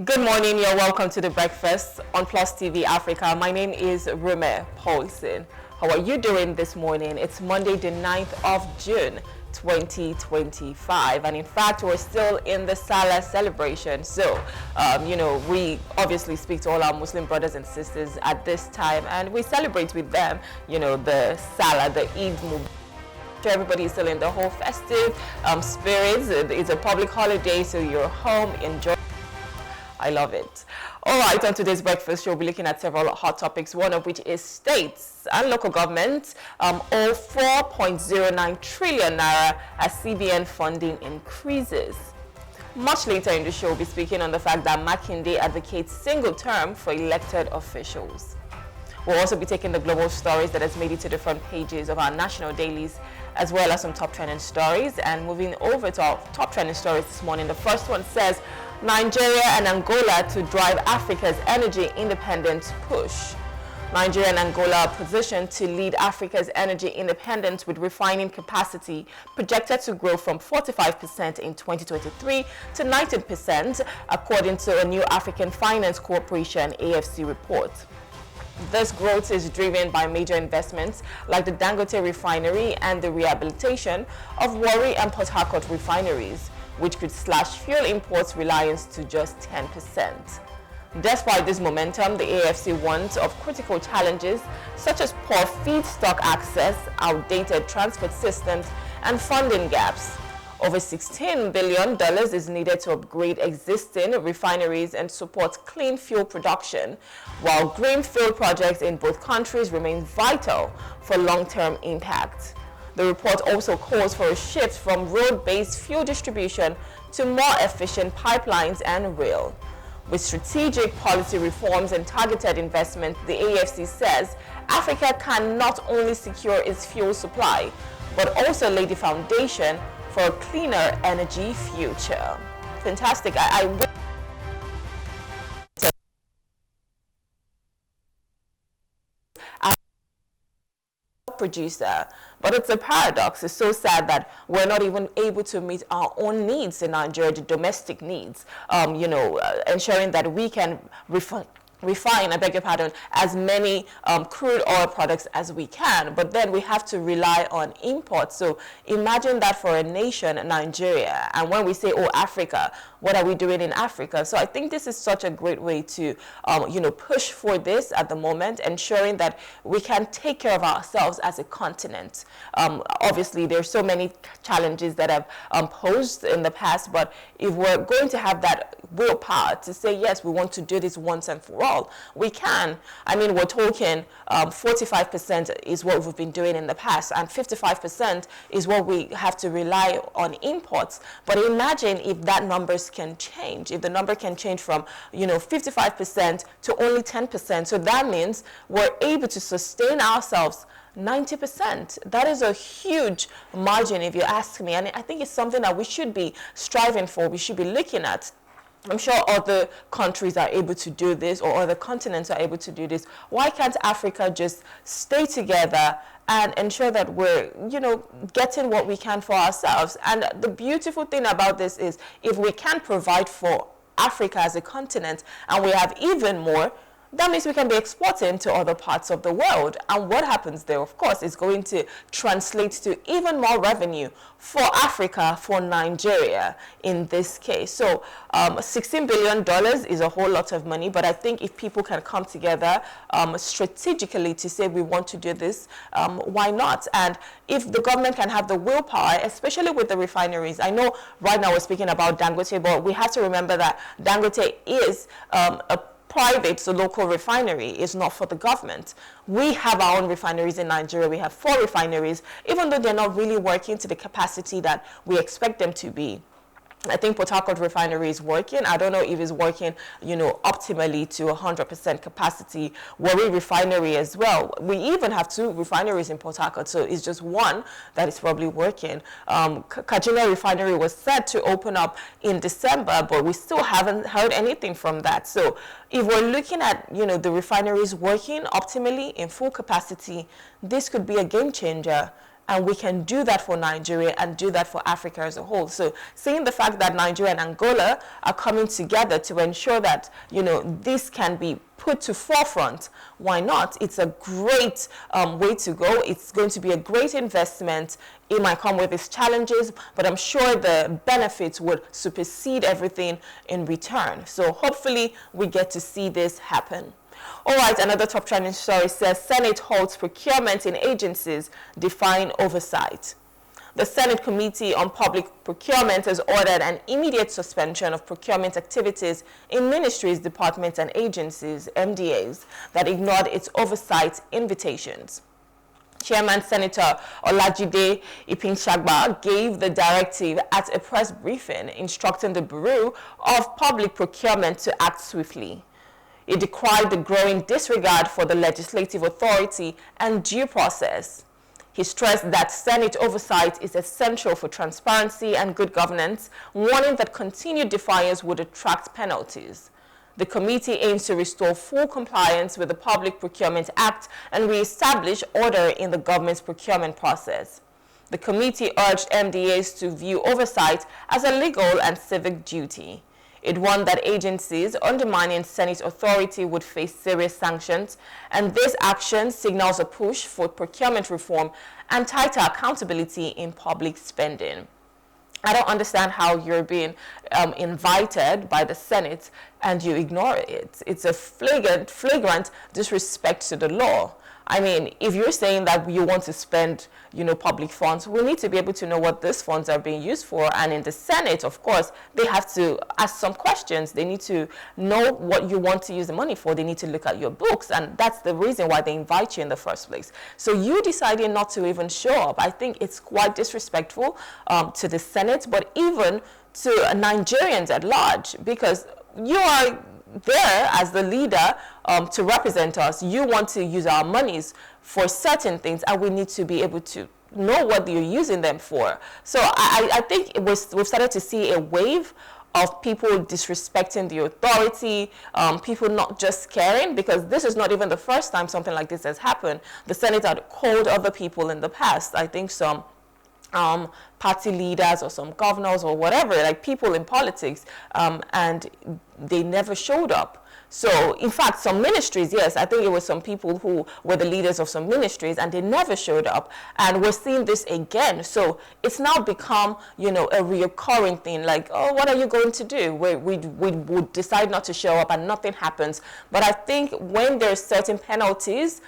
Good morning, you're welcome to the breakfast on Plus TV Africa. My name is Rume Paulson. How are you doing this morning? It's Monday the 9th of June 2025, and in fact we're still in the Salah celebration. So we obviously speak to all our Muslim brothers and sisters at this time, and we celebrate with them, the Salah, the Eid Mubarak. Everybody is still in the whole festive spirits. It's a public holiday, so you're home, enjoy. I love it. All right, on today's breakfast show, we'll be looking at several hot topics, one of which is states and local governments owe 4.09 trillion naira as CBN funding increases. Much later in the show, we'll be speaking on the fact that Makinde advocates single term for elected officials. We'll also be taking the global stories that has made it to the front pages of our national dailies, as well as some top trending stories. And moving over to our top trending stories this morning, the first one says, Nigeria and Angola to drive Africa's energy independence push. Nigeria and Angola are positioned to lead Africa's energy independence with refining capacity projected to grow from 45% in 2023 to 90%, according to a new African Finance Corporation AFC report. This growth is driven by major investments like the Dangote refinery and the rehabilitation of Warri and Port Harcourt refineries, which could slash fuel imports reliance to just 10%. Despite this momentum, the AFC warns of critical challenges such as poor feedstock access, outdated transport systems, and funding gaps. Over $16 billion is needed to upgrade existing refineries and support clean fuel production, while greenfield projects in both countries remain vital for long-term impact. The report also calls for a shift from road-based fuel distribution to more efficient pipelines and rail. With strategic policy reforms and targeted investment, the AFC says Africa can not only secure its fuel supply, but also lay the foundation for a cleaner energy future. Fantastic. Producer, but it's a paradox. It's so sad that we're not even able to meet our own needs in Nigeria, the domestic needs, ensuring that we can refine, I beg your pardon, as many crude oil products as we can, but then we have to rely on imports. So imagine that for a nation, Nigeria, and when we say, oh, Africa, what are we doing in Africa? So I think this is such a great way to, push for this at the moment, ensuring that we can take care of ourselves as a continent. Obviously, there's so many challenges that have posed in the past, but if we're going to have that willpower to say, yes, we want to do this once and for all, we can. I mean, we're talking 45% is what we've been doing in the past, and 55% is what we have to rely on imports. But imagine if that numbers can change, if the number can change from 55% to only 10%. So that means we're able to sustain ourselves 90%. That is a huge margin, if you ask me, and I think it's something that we should be striving for, we should be looking at. I'm sure other countries are able to do this, or other continents are able to do this. Why can't Africa just stay together and ensure that we're, getting what we can for ourselves? And the beautiful thing about this is, if we can provide for Africa as a continent, and we have even more, that means we can be exporting to other parts of the world. And what happens there, of course, is going to translate to even more revenue for Africa, for Nigeria in this case. So $16 billion is a whole lot of money, but I think if people can come together strategically to say we want to do this, why not? And if the government can have the willpower, especially with the refineries. I know right now we're speaking about Dangote, but we have to remember that Dangote is a private, so local refinery, is not for the government. We have our own refineries in Nigeria. We have 4 refineries, even though they're not really working to the capacity that we expect them to be. I think Port Harcourt refinery is working. I don't know if it's working, optimally to 100% capacity. Warri refinery as well. We even have 2 refineries in Port Harcourt, so it's just one that is probably working. Kajuna refinery was set to open up in December, but we still haven't heard anything from that. So if we're looking at, the refineries working optimally in full capacity, this could be a game changer. and we can do that for Nigeria and do that for Africa as a whole. So seeing the fact that Nigeria and Angola are coming together to ensure that, this can be put to forefront, why not? It's a great way to go. It's going to be a great investment. It might come with its challenges, but I'm sure the benefits would supersede everything in return. So hopefully we get to see this happen. All right, another top trending story says Senate halts procurement in agencies, defying oversight. The Senate Committee on Public Procurement has ordered an immediate suspension of procurement activities in ministries, departments, and agencies, MDAs, that ignored its oversight invitations. Chairman Senator Olajide Ipinshagba gave the directive at a press briefing, instructing the Bureau of Public Procurement to act swiftly. It decried the growing disregard for the legislative authority and due process. He stressed that Senate oversight is essential for transparency and good governance, warning that continued defiance would attract penalties. The committee aims to restore full compliance with the Public Procurement Act and re-establish order in the government's procurement process. The committee urged MDAs to view oversight as a legal and civic duty. It warned that agencies undermining Senate authority would face serious sanctions, and this action signals a push for procurement reform and tighter accountability in public spending. I don't understand how you're being invited by the Senate and you ignore it. It's a flagrant disrespect to the law. I mean, if you're saying that you want to spend, public funds, we need to be able to know what these funds are being used for. And in the Senate, of course, they have to ask some questions. They need to know what you want to use the money for. They need to look at your books. And that's the reason why they invite you in the first place. So you deciding not to even show up, I think it's quite disrespectful to the Senate, but even to Nigerians at large, because you are there as the leader to represent us. You want to use our monies for certain things, and we need to be able to know what you're using them for. So I think we've started to see a wave of people disrespecting the authority, people not just caring, because this is not even the first time something like this has happened. The Senate had called other people in the past. I think some party leaders or some governors or whatever, like people in politics, and they never showed up. So, in fact, some ministries, yes, I think it was some people who were the leaders of some ministries, and they never showed up. And we're seeing this again. So it's now become, a reoccurring thing. Like, oh, what are you going to do? We would decide not to show up and nothing happens. But I think when there's certain penalties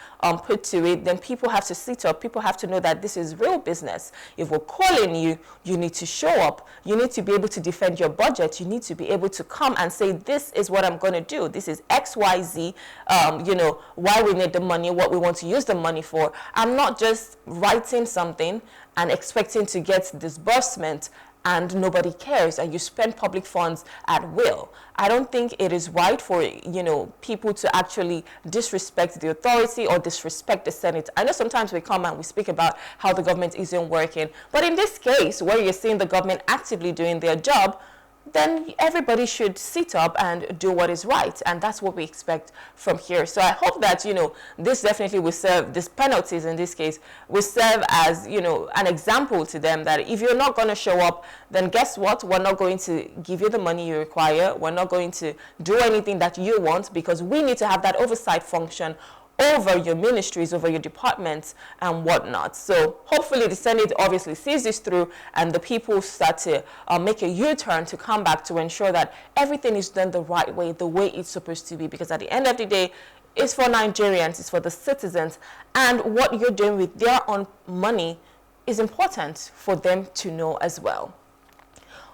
put to it, then people have to sit up. People have to know that this is real business. If we're calling you, you need to show up. You need to be able to defend your budget. You need to be able to come and say, this is what I'm going to do. This is XYZ, why we need the money, what we want to use the money for. I'm not just writing something and expecting to get disbursement and nobody cares, and you spend public funds at will. I don't think it is right for, people to actually disrespect the authority or disrespect the Senate. I know sometimes we come and we speak about how the government isn't working, but in this case, where you're seeing the government actively doing their job, then everybody should sit up and do what is right. And that's what we expect from here. So I hope that, this definitely will serve, these penalties in this case, will serve as, an example to them that if you're not going to show up, then guess what? We're not going to give you the money you require. We're not going to do anything that you want, because we need to have that oversight function over your ministries, over your departments and whatnot. So hopefully the Senate obviously sees this through, and the people start to make a U-turn to come back to ensure that everything is done the right way, the way it's supposed to be. Because at the end of the day, it's for Nigerians, it's for the citizens, and what you're doing with their own money is important for them to know as well.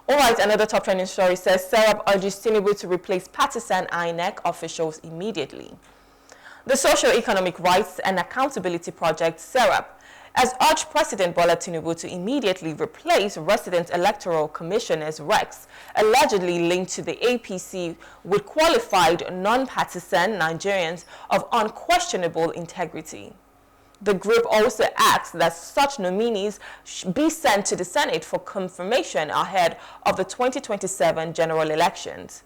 All right, another top trending story says Serap urges Tinubu to replace Partisan Inec officials immediately. The Socio-Economic Rights and Accountability Project, Serap, has urged President Bola Tinubu to immediately replace resident electoral commissioners RECs, allegedly linked to the APC, with qualified non-partisan Nigerians of unquestionable integrity. The group also asks that such nominees be sent to the Senate for confirmation ahead of the 2027 general elections.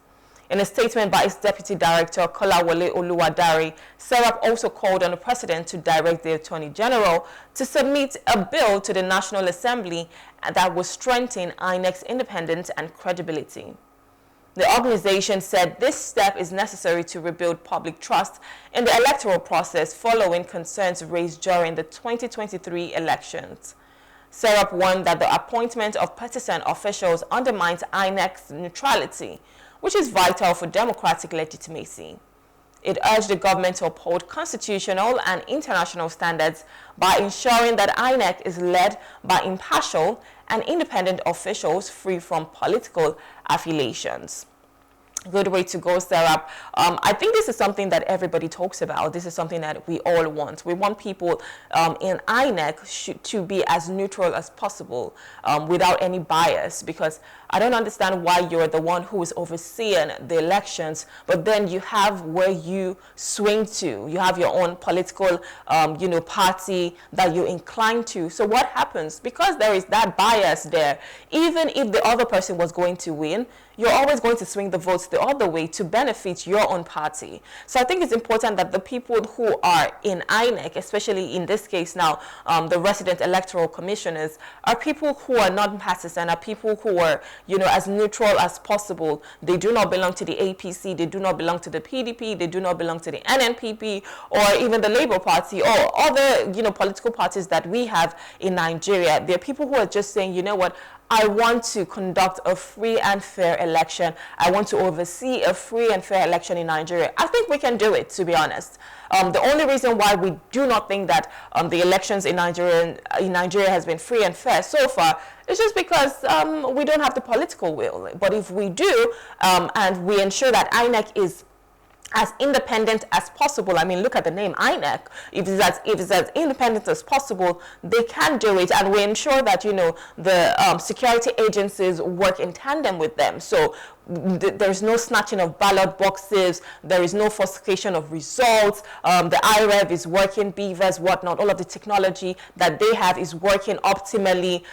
In a statement by its Deputy Director, Kolawole Oluwadare, Serap also called on the President to direct the Attorney General to submit a bill to the National Assembly that will strengthen INEC's independence and credibility. The organization said this step is necessary to rebuild public trust in the electoral process following concerns raised during the 2023 elections. Serap warned that the appointment of partisan officials undermines INEC's neutrality, which is vital for democratic legitimacy. It urged the government to uphold constitutional and international standards by ensuring that INEC is led by impartial and independent officials free from political affiliations. Good way to go, Serap. I think this is something that everybody talks about. This is something that we all want. We want people in INEC to be as neutral as possible without any bias, because I don't understand why you're the one who is overseeing the elections, but then you have where you swing to. You have your own political, party that you incline to. So what happens? Because there is that bias there, even if the other person was going to win, you're always going to swing the votes the other way to benefit your own party. So I think it's important that the people who are in INEC, especially in this case now, the resident electoral commissioners, are people who are not partisan, are people who are, as neutral as possible. They do not belong to the APC, they do not belong to the PDP, they do not belong to the NNPP, or even the Labour Party, or other, political parties that we have in Nigeria. They're people who are just saying, you know what, I want to conduct a free and fair election. I want to oversee a free and fair election in Nigeria. I think we can do it, to be honest. The only reason why we do not think that the elections in Nigeria has been free and fair so far is just because we don't have the political will. But if we do, and we ensure that INEC is as independent as possible. I mean, look at the name INEC. If it's as independent as possible, they can do it, and we ensure that the security agencies work in tandem with them. So there's no snatching of ballot boxes, there is no falsification of results, the IREV is working, beavers, whatnot, all of the technology that they have is working optimally.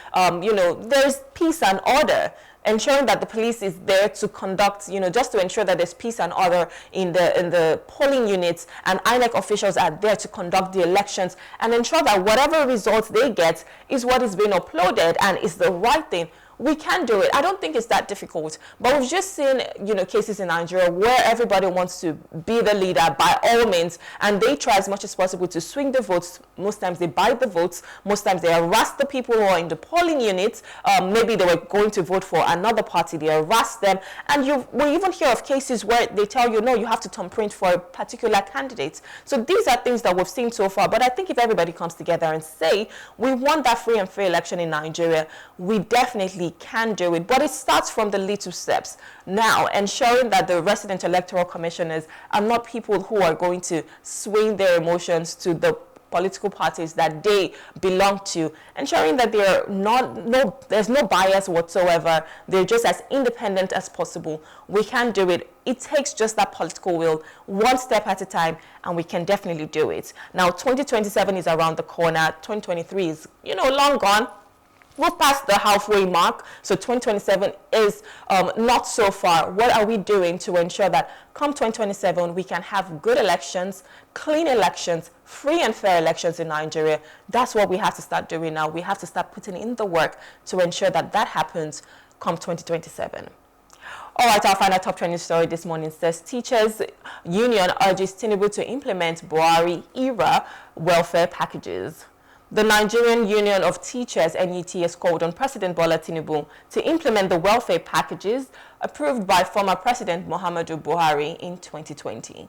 There's peace and order. Ensuring that the police is there to conduct, just to ensure that there's peace and order in the polling units, and INEC officials are there to conduct the elections and ensure that whatever results they get is what is being uploaded and is the right thing. We can do it. I don't think it's that difficult. But we've just seen, cases in Nigeria where everybody wants to be the leader by all means, and they try as much as possible to swing the votes. Most times they buy the votes. Most times they harass the people who are in the polling units. Maybe they were going to vote for another party. They harass them. And we even hear of cases where they tell you, no, you have to thumbprint for a particular candidate. So these are things that we've seen so far. But I think if everybody comes together and say, we want that free and fair election in Nigeria, we definitely can do it. But it starts from the little steps. Now, ensuring that the resident electoral commissioners are not people who are going to swing their emotions to the political parties that they belong to, ensuring that there's no bias whatsoever, they're just as independent as possible. We can do it. It takes just that political will, one step at a time, and we can definitely do it. Now, 2027 is around the corner. 2023 is, long gone. We've passed the halfway mark, so 2027 is not so far. What are we doing to ensure that come 2027 we can have good elections, clean elections, free and fair elections in Nigeria? That's what we have to start doing now. We have to start putting in the work to ensure that that happens come 2027. All right, our final top trending story this morning says Teachers Union urges Tinubu to implement Buhari-Era welfare packages. The Nigerian Union of Teachers, NUT, has called on President Bola Tinubu to implement the welfare packages approved by former President Muhammadu Buhari in 2020.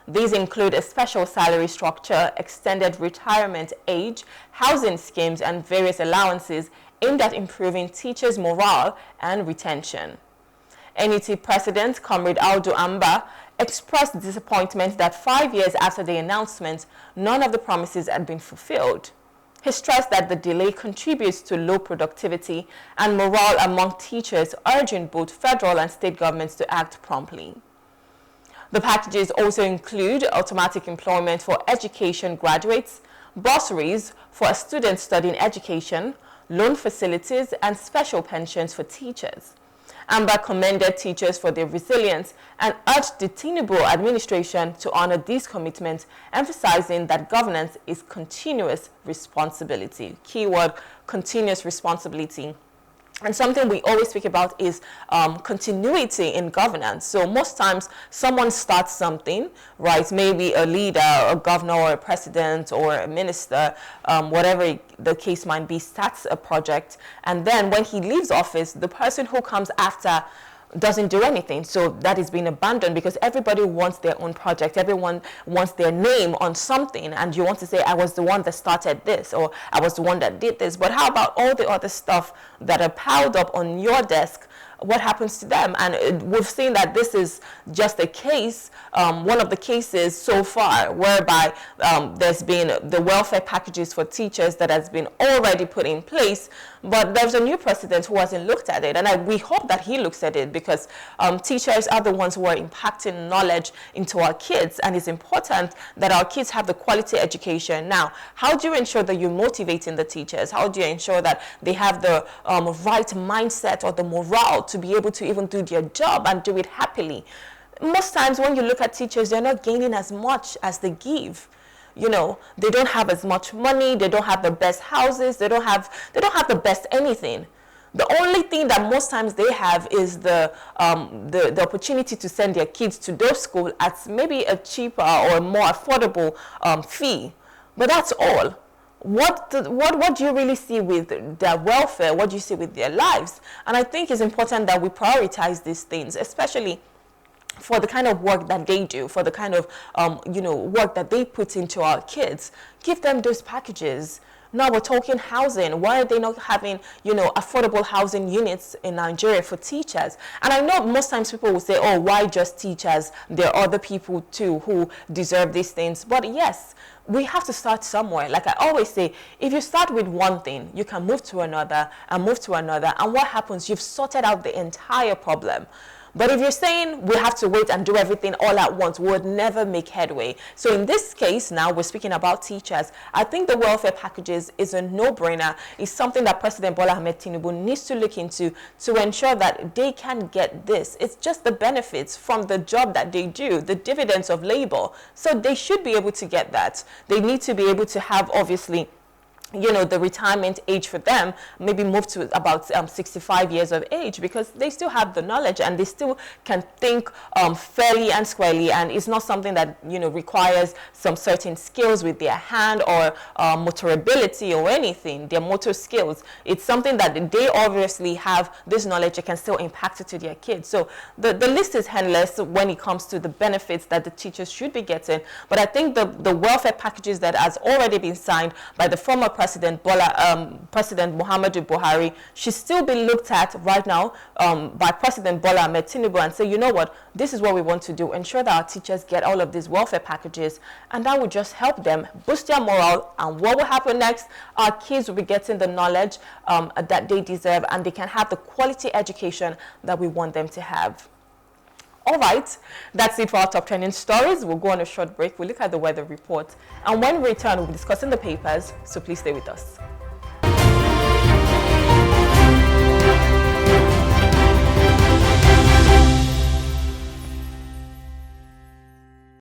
These include a special salary structure, extended retirement age, housing schemes, and various allowances aimed at improving teachers' morale and retention. NUT President Comrade Audu Amba expressed disappointment that 5 years after the announcement, none of the promises had been fulfilled. He stressed that the delay contributes to low productivity and morale among teachers, urging both federal and state governments to act promptly. The packages also include automatic employment for education graduates, bursaries for students studying education, loan facilities, and special pensions for teachers. Amber commended teachers for their resilience and urged the Tinubu administration to honor these commitments, emphasizing that governance is continuous responsibility. Keyword, continuous responsibility. And something we always speak about is continuity in governance. So most times someone starts something, right? Maybe a leader, a governor, or a president, or a minister, whatever the case might be, starts a project. And then when he leaves office, the person who comes after doesn't do anything. So that is being abandoned because everybody wants their own project. Everyone wants their name on something, and you want to say, I was the one that started this, or I was the one that did this. But how about all the other stuff that are piled up on your desk? What happens to them? And we've seen that this is just a case, one of the cases so far, whereby there's been the welfare packages for teachers that has been already put in place, but there's a new president who hasn't looked at it. And we hope that he looks at it, because teachers are the ones who are impacting knowledge into our kids, and it's important that our kids have the quality education. Now, how do you ensure that you're motivating the teachers? How do you ensure that they have the right mindset or the morale to be able to even do their job and do it happily? Most times when you look at teachers, they're not gaining as much as they give. You know, they don't have as much money, they don't have the best houses, they don't have the best anything. The only thing that most times they have is the opportunity to send their kids to those schools at maybe a cheaper or more affordable fee. But that's all. What do you really see with their welfare? What do you see with their lives? And I think it's important that we prioritize these things, especially for the kind of work that they do, for the kind of work that they put into our kids. Give them those packages. Now we're talking housing. Why are they not having, affordable housing units in Nigeria for teachers? And I know most times people will say, oh, why just teachers? There are other people too who deserve these things. But yes, we have to start somewhere. Like I always say, if you start with one thing, you can move to another and move to another. And what happens? You've sorted out the entire problem. But if you're saying we have to wait and do everything all at once, we would never make headway. So in this case, now we're speaking about teachers. I think the welfare packages is a no-brainer. It's something that President Bola Ahmed Tinubu needs to look into to ensure that they can get this. It's just the benefits from the job that they do, the dividends of labor. So they should be able to get that. They need to be able to have, obviously, the retirement age for them maybe move to about 65 years of age, because they still have the knowledge and they still can think fairly and squarely, and it's not something that requires some certain skills with their hand or motor ability or anything, their motor skills. It's something that they obviously have this knowledge, they can still impact it to their kids. So the list is endless when it comes to the benefits that the teachers should be getting. But I think the welfare packages that has already been signed by the former President Muhammadu Buhari should still be looked at right now by President Bola Ahmed Tinubu and say, you know what, this is what we want to do. Ensure that our teachers get all of these welfare packages, and that would just help them boost their morale. And what will happen next? Our kids will be getting the knowledge that they deserve, and they can have the quality education that we want them to have. All right, that's it for our top trending stories. We'll go on a short break. We'll look at the weather report. And when we return, we'll be discussing the papers, so please stay with us.